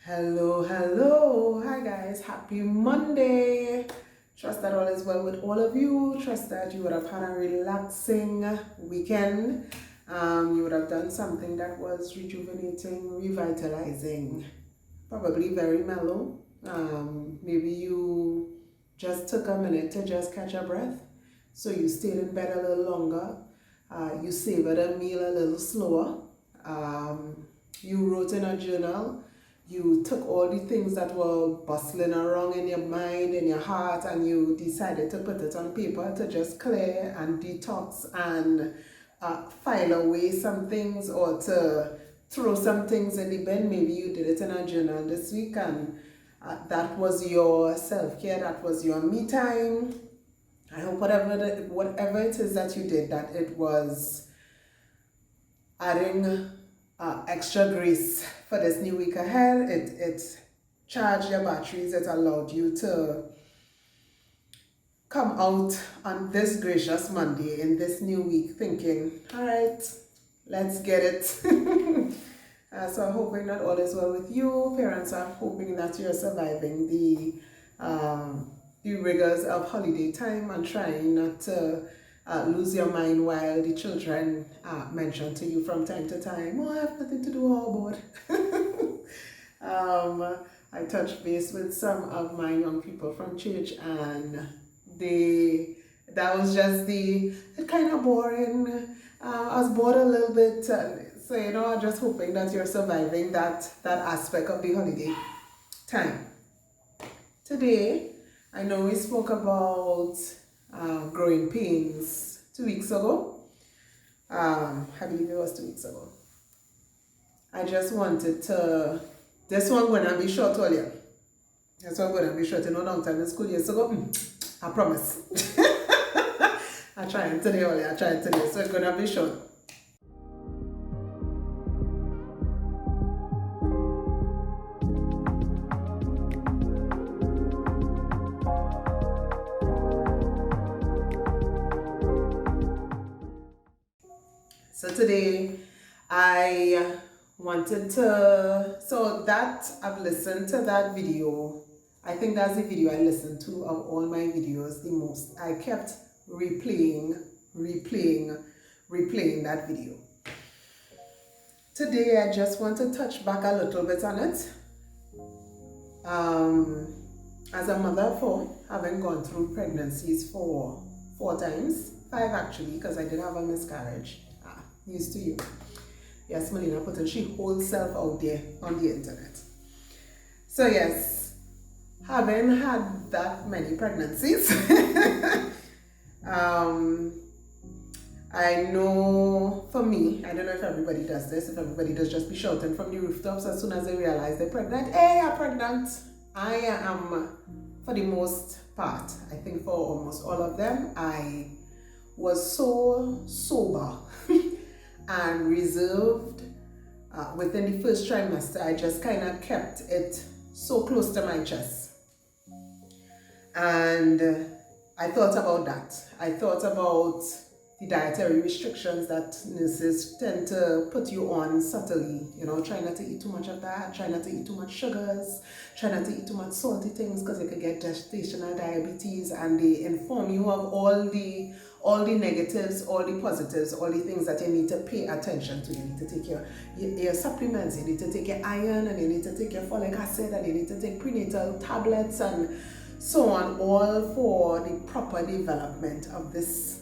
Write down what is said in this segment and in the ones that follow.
Hello, hello. Hi guys, happy Monday. Trust that all is well with all of you. Trust that you would have had a relaxing weekend. You would have done something that was rejuvenating, revitalizing, probably very mellow. Maybe you just took a minute to just catch a breath. So you stayed in bed a little longer. You savored a meal a little slower. You wrote in a journal. You took all the things that were bustling around in your mind, in your heart, and you decided to put it on paper to just clear and detox and file away some things or to throw some things in the bin. Maybe you did it in a journal this week and that was your self-care, that was your me time. I hope whatever it is that you did, that it was adding extra grace for this new week ahead. It charged your batteries. It allowed you to come out on this gracious Monday in this new week thinking, all right, let's get it. So I'm hoping that all is well with you. Parents are hoping that you're surviving the rigors of holiday time and trying not to lose your mind while the children mention to you from time to time, oh, I have nothing to do all about. I touched base with some of my young people from church and that was just kind of boring. I was bored a little bit. So, I'm just hoping that you're surviving that aspect of the holiday time. Today, I know we spoke about growing pains 2 weeks ago. I believe it was 2 weeks ago. I just wanted to, this one gonna be short earlier. This one gonna be short, long time in school years ago. I promise. I tried today earlier, so it's gonna be short. So today I wanted to, I've listened to that video. I think that's the video I listened to of all my videos the most. I kept replaying that video. Today I just want to touch back a little bit on it. As a mother of 4, having gone through pregnancies for 4 times, 5 actually, because I did have a miscarriage. News to you. Yes, Melina putting she whole self out there on the internet. So yes, having had that many pregnancies, I know for me, I don't know if everybody does this, if everybody does just be shouting from the rooftops as soon as they realize they're pregnant, hey, I'm pregnant. I am, for the most part, I think for almost all of them, I was so sober and reserved within the first trimester. I just kind of kept it so close to my chest. And I thought about that. I thought about the dietary restrictions that nurses tend to put you on subtly. Try not to eat too much of that, try not to eat too much sugars, try not to eat too much salty things because you could get gestational diabetes, and they inform you of all the negatives, all the positives, all the things that you need to pay attention to. You need to take your supplements, you need to take your iron, and you need to take your folic acid, and you need to take prenatal tablets and so on, all for the proper development of this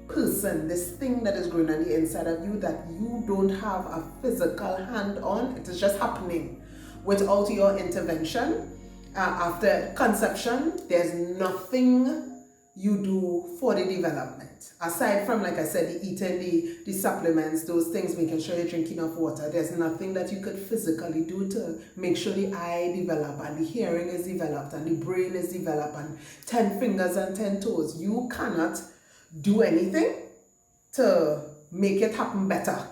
person, this thing that is growing on the inside of you that you don't have a physical hand on. It is just happening without your intervention. After conception, there's nothing you do for the development. Aside from, like I said, the eating, the supplements, those things, making sure you drink enough water, there's nothing that you could physically do to make sure the eye develop and the hearing is developed and the brain is developed and 10 fingers and 10 toes. You cannot do anything to make it happen better.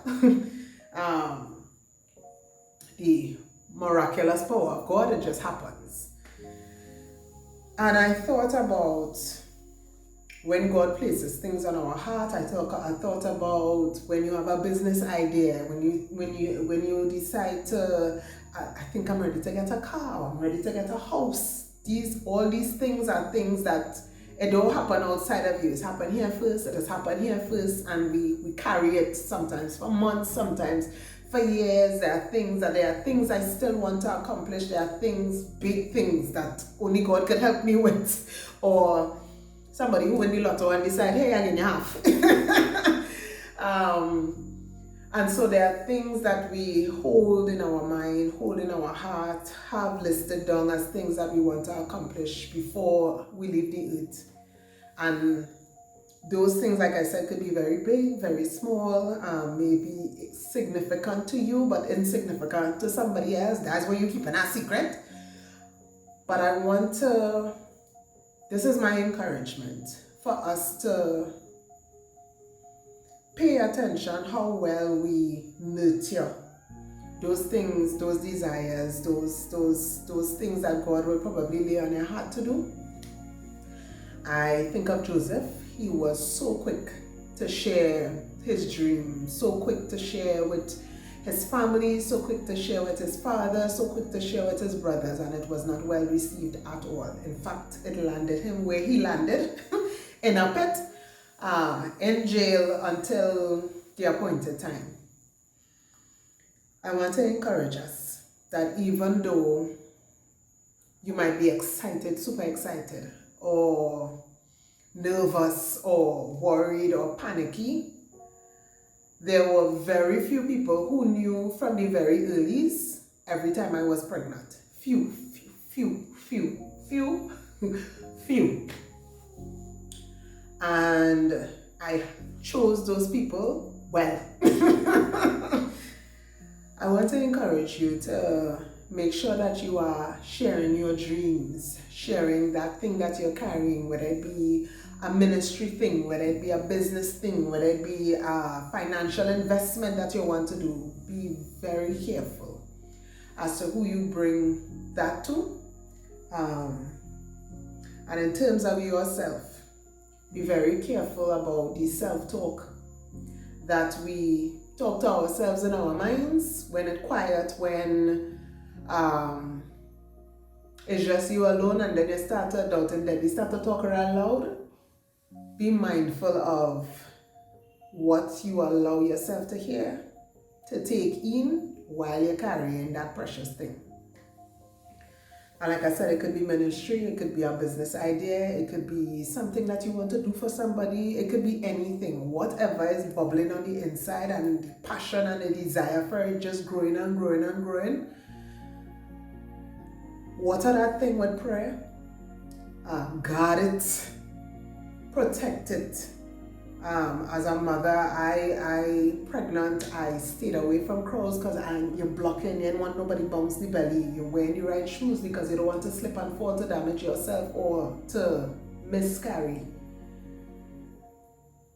The miraculous power of God, it just happens. And I thought about when God places things on our heart. I thought about when you have a business idea, when you decide to I think I'm ready to get a car, I'm ready to get a house. All these things are things that it don't happen outside of you. It's happened here first, it has happened here first, and we carry it sometimes for months, sometimes for years. There are things I still want to accomplish. There are things, big things that only God could help me with. Or somebody who win the lotto and decide, hey, I need half. And so there are things that we hold in our mind, hold in our heart, have listed down as things that we want to accomplish before we leave the earth. And those things, like I said, could be very big, very small, maybe significant to you, but insignificant to somebody else. That's where you're keeping a secret. But this is my encouragement for us to pay attention how well we nurture those things, those desires, those things that God will probably lay on your heart to do. I think of Joseph. He was so quick to share his dream, so quick to share with his family, so quick to share with his father, so quick to share with his brothers, and it was not well received at all. In fact, it landed him where he landed, in a pit, in jail until the appointed time. I want to encourage us that even though you might be excited, super excited, or nervous, or worried, or panicky, there were very few people who knew from the very earlies, every time I was pregnant. Few. And I chose those people well. I want to encourage you to make sure that you are sharing your dreams, sharing that thing that you're carrying, whether it be a ministry thing, whether it be a business thing, whether it be a financial investment that you want to do. Be very careful as to who you bring that to. And in terms of yourself, be very careful about the self-talk that we talk to ourselves in our minds when it's quiet, when it's just you alone, and then you start to doubt and then you start to talk around loud. Be mindful of what you allow yourself to hear, to take in while you're carrying that precious thing. And like I said, it could be ministry, it could be a business idea, it could be something that you want to do for somebody, it could be anything. Whatever is bubbling on the inside and the passion and the desire for it just growing and growing and growing. Water that thing with prayer. Guard it. Protect it. As a mother, I pregnant, I stayed away from crowds because you're blocking, you don't want nobody bounce the belly. You're wearing the right shoes because you don't want to slip and fall to damage yourself or to miscarry.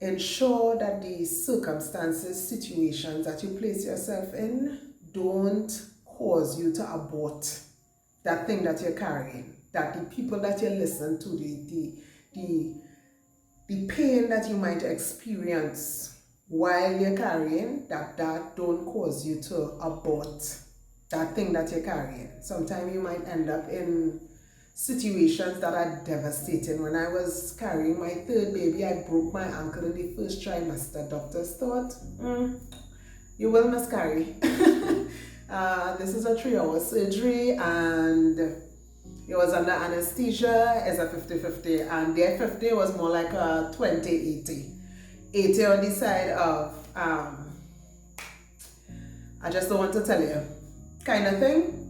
Ensure that the circumstances, situations that you place yourself in don't cause you to abort that thing that you're carrying, that the people that you listen to, the pain that you might experience while you're carrying, that don't cause you to abort that thing that you're carrying. Sometimes you might end up in situations that are devastating. When I was carrying my third baby, I broke my ankle in the first trimester. Doctors thought, you will miscarry. This is a 3-hour surgery, and it was under anesthesia. It's a 50-50, and their 50 was more like a 20-80. 80 on the side of, I just don't want to tell you, kind of thing.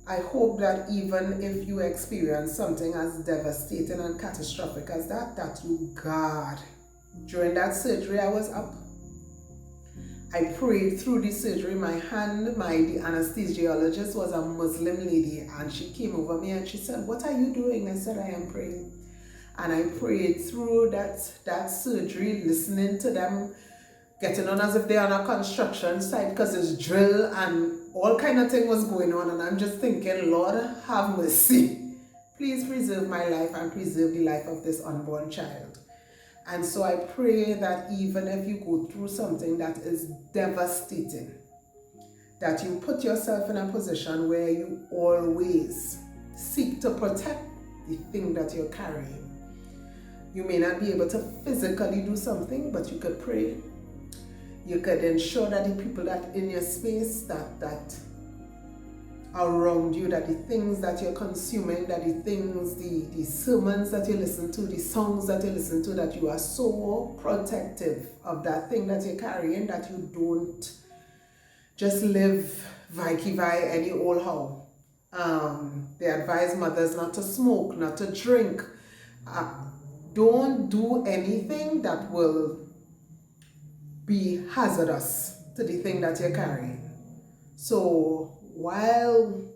I hope that even if you experience something as devastating and catastrophic as that you guard. During that surgery, I was up. I prayed through the surgery. The anesthesiologist was a Muslim lady, and she came over me and she said, "What are you doing?" I said, "I am praying." And I prayed through that surgery, listening to them, getting on as if they're on a construction site because it's drill and all kind of thing was going on. And I'm just thinking, Lord, have mercy. Please preserve my life and preserve the life of this unborn child. And so I pray that even if you go through something that is devastating, that you put yourself in a position where you always seek to protect the thing that you're carrying. You may not be able to physically do something, but you could pray. You could ensure that the people that in your space, that are around you, that the things that you're consuming, that the sermons that you listen to, the songs that you listen to, that you are so protective of that thing that you're carrying, that you don't just live vai any old how. They advise mothers not to smoke, not to drink. Don't do anything that will be hazardous to the thing that you're carrying. So while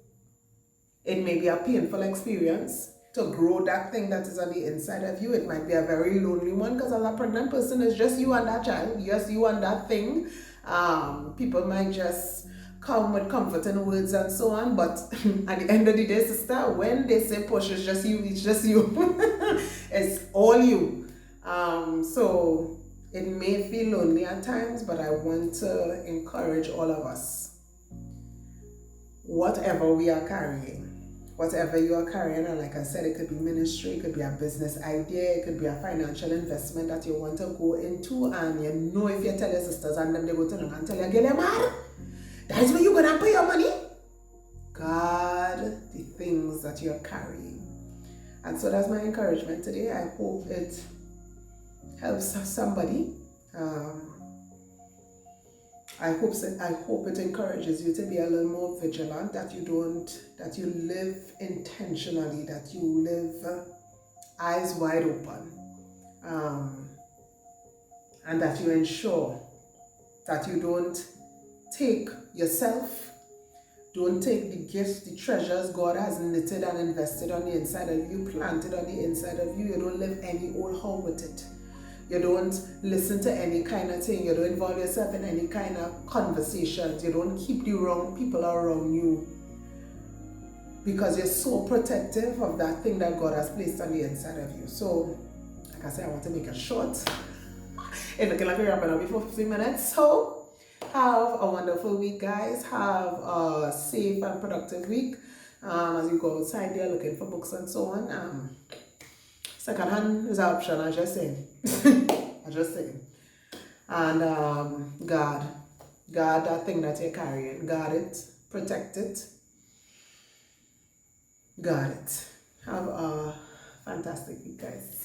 it may be a painful experience to grow that thing that is on the inside of you, it might be a very lonely one, because as a pregnant person, it's just you and that child, just you and that thing. People might just come with comforting words and so on, but at the end of the day, sister, when they say push, it's just you, it's all you. So it may feel lonely at times, but I want to encourage all of us, whatever we are carrying, whatever you are carrying, and like I said, it could be ministry, it could be a business idea, it could be a financial investment that you want to go into, and you know if you tell your sisters and them, they go to them and tell you, get them mad, that's where you're going to pay your money. Guard the things that you're carrying. And so that's my encouragement today. I hope it helps somebody. I hope it encourages you to be a little more vigilant, that you live intentionally, that you live eyes wide open, and that you ensure that you don't take yourself, don't take the gifts, the treasures God has knitted and invested on the inside of you, planted on the inside of you. You don't live any old how with it. You don't listen to any kind of thing. You don't involve yourself in any kind of conversations. You don't keep the wrong people around you, because you're so protective of that thing that God has placed on the inside of you. So, like I said, I want to make it short. It's looking like we're wrapping up before 15 minutes. So, have a wonderful week, guys. Have a safe and productive week as you go outside there looking for books and so on. Second hand is an option, I just saying. I just saying. And guard that thing that you're carrying. Guard it, protect it, guard it. Have a fantastic week, guys.